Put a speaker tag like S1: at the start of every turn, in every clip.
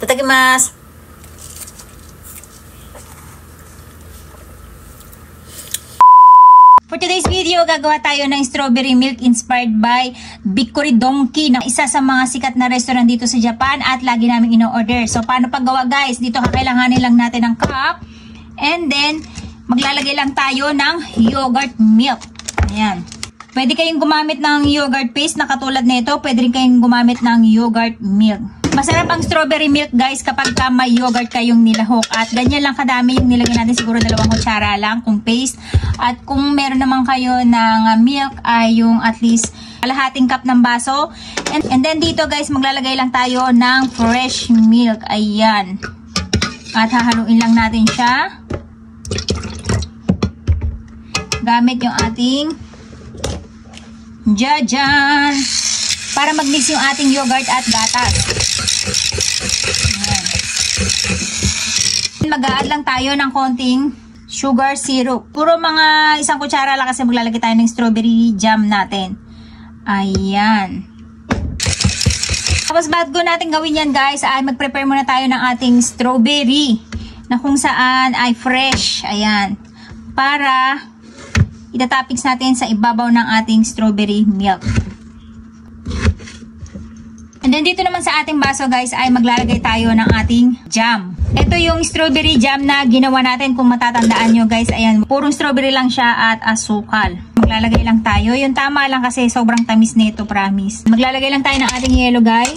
S1: Tatakimasu. For today's video, gagawa tayo ng strawberry milk inspired by Bikuri Donkey, na isa sa mga sikat na restaurant dito sa Japan at lagi namin ino-order. So, paano paggawa guys? Dito kakailanganin lang natin ng cup and then maglalagay lang tayo ng yogurt milk. Ayan. Pwede kayong gumamit ng yogurt paste na katulad nito. Pwede rin kayong gumamit ng yogurt milk. Masarap ang strawberry milk guys kapag may yogurt kayong nilahok. At ganyan lang kadami yung nilagay natin, siguro 2 kutsara lang kung paste. At kung meron naman kayo ng milk ay yung at least kalahating cup ng baso. And then dito guys maglalagay lang tayo ng fresh milk. Ayan. At hahaluin lang natin siya. Gamit yung ating jajan para mag-mix yung ating yogurt at gatas. Mag-a-add lang tayo ng konting sugar syrup. Puro mga 1 kutsara lang kasi maglalagay tayo ng strawberry jam natin. Ayan. Tapos bago natin gawin yan guys, ay mag-prepare muna tayo ng ating strawberry na kung saan ay fresh. Ayan. Para itatoppings natin sa ibabaw ng ating strawberry milk. And then dito naman sa ating baso guys ay maglalagay tayo ng ating jam. Ito yung strawberry jam na ginawa natin, kung matatandaan nyo guys. Ayan, purong strawberry lang siya at asukal. Maglalagay lang tayo. Yung tama lang kasi sobrang tamis nito, promise. Maglalagay lang tayo ng ating yellow guys.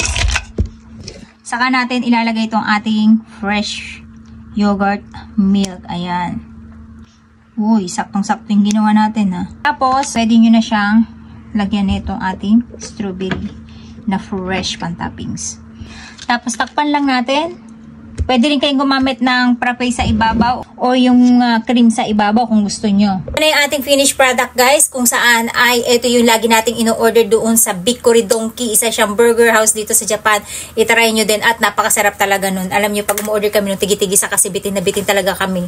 S1: Saka natin ilalagay itong ating fresh yogurt milk. Ayan. Uy, saktong-sakto yung ginawa natin ha. Tapos, pwede nyo na siyang lagyan nito ating strawberry na fresh pan-toppings. Tapos, takpan lang natin. Pwede rin kayong gumamit ng frappe sa ibabaw o yung cream sa ibabaw kung gusto nyo. Ano yung ating finished product guys, kung saan ay ito yung lagi nating ino-order doon sa Bikuri Donkey. Isa siyang burger house dito sa Japan. I-try nyo din at napakasarap talaga nun. Alam nyo, pag umu-order kami nung tigi-tigi sa kasi bitin na bitin talaga kami.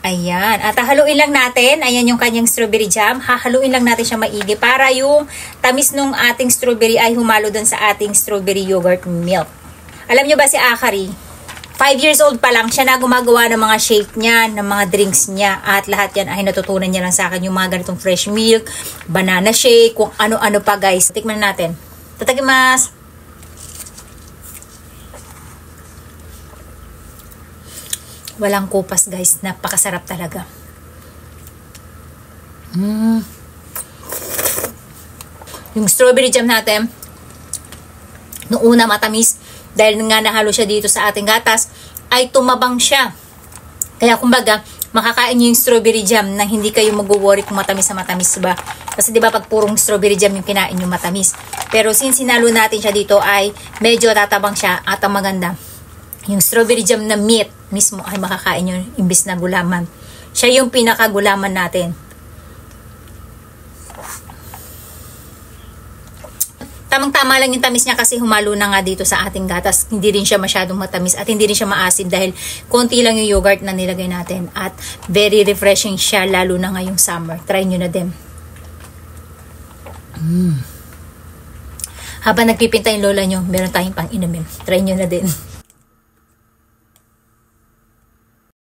S1: Ayan. At haluin lang natin. Ayan yung kanyang strawberry jam. Hahaluin lang natin siya maigi para yung tamis nung ating strawberry ay humalo dun sa ating strawberry yogurt milk. Alam nyo ba si Akari? 5 years old pa lang siya na gumagawa ng mga shake niya, ng mga drinks niya. At lahat yan ay natutunan niya lang sa akin. Yung mga ganitong fresh milk, banana shake, kung ano-ano pa guys. Tikman natin. Tatakimasu. Walang kupas guys, napakasarap talaga. Yung strawberry jam natin, noong una matamis, dahil nga nahalo siya dito sa ating gatas, ay tumabang siya. Kaya kumbaga, makakain nyo yung strawberry jam na hindi kayo mag-worry kung matamis na matamis ba. Kasi diba pag purong strawberry jam yung kinain nyo matamis. Pero since sinalo natin siya dito ay medyo tatabang siya at ang maganda. Yung strawberry jam na meat mismo ay makakain nyo imbis na gulaman. Siya yung pinakagulaman natin. Tamang-tama lang yung tamis niya kasi humalo na nga dito sa ating gatas. Hindi rin siya masyadong matamis at hindi rin siya maasim dahil konti lang yung yogurt na nilagay natin. At very refreshing siya lalo na ngayong summer. Try nyo na din. Habang nagpipinta yung lola nyo, meron tayong pang inumin. Try nyo na din.